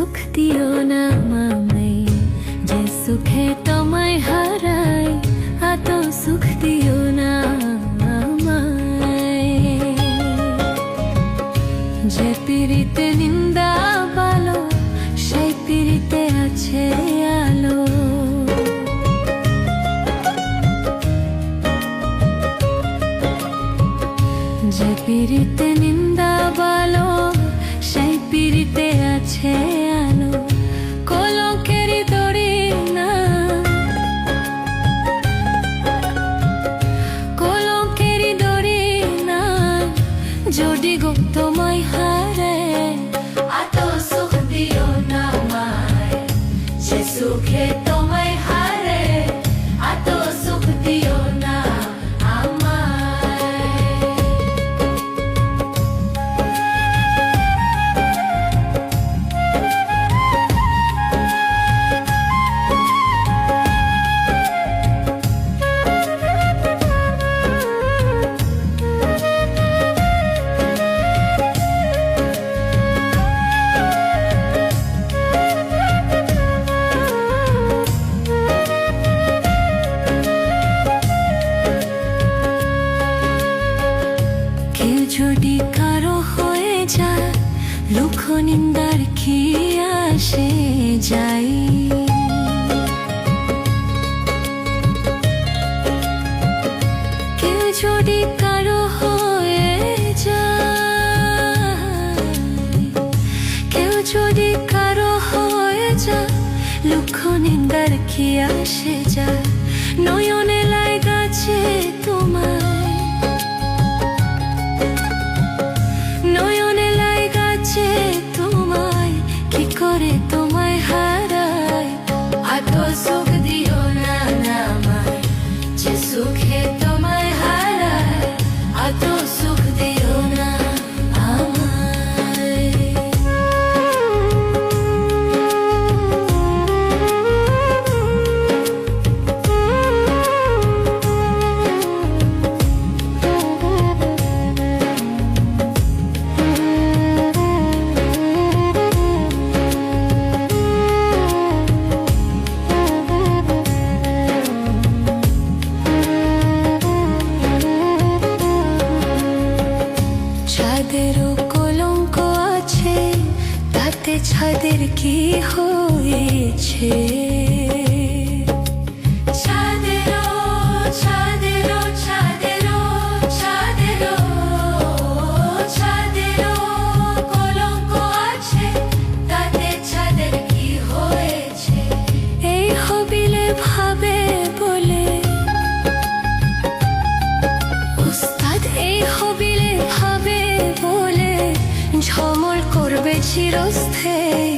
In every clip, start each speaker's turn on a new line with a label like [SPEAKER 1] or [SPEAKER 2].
[SPEAKER 1] সুখ দিও না মামাই, যে সুখে তোমায় হারাই এত সুখ দিও না আমায়। যে পিরিতে নিন্দা ভালো সেই পিরিতে আছে আলো। যে পিরিতে নিন্দা ভালো সেই পিরিতে আছে আলো। কলঙ্কেরই দড়ি না, কলঙ্কেরই দড়ি না, যদি গো তোমায় হারে এত সুখ দিও না আমায়। যে সুখে তোমায় হারে এত সুখ দিও না যদি কারো হয়ে যায় লুক নিন্দার কি আসে যাই। কেউ যদি কারো হয়ে যায়, কেউ যদি কারো হয়ে যায় লুক নিন্দার কি আসে যায়। নয়নে লাগাছে তোমার, তোমায় কি করে তোমায় হারাই এত সুখ দিও না আমায়। যে সুখে তোমায় হারাই এত সুখ দিও না আমায়। ছাদেরও কলঙ্ক আছে তাতে ছাদের কি হয়েছে। ছাদেরও ছাদেরও ছাদেরও ছাদেরও ছাদেরও কলঙ্ক আছে তাতে ছাদের কি হয়েছে। এই হবিলে ভাবে বলে উস্তাদ, এই হবিলে ভাবে বলে ঝমল করবে চিরস্থায়ী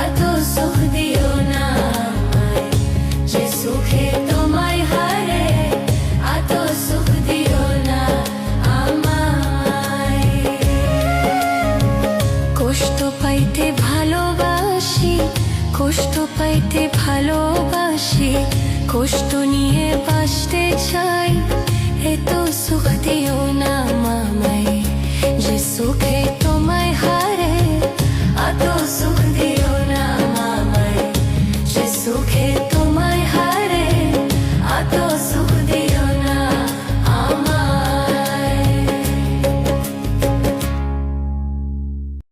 [SPEAKER 1] এত সুখ দিও না আমায়। যে সুখে তোমায় হারে এত সুখ দিও না আমায়। কষ্ট পাইতে ভালোবাসি, কষ্ট পাইতে ভালোবাসি, কষ্ট নিয়ে বাঁচতে চাই এত সুখ দিও না।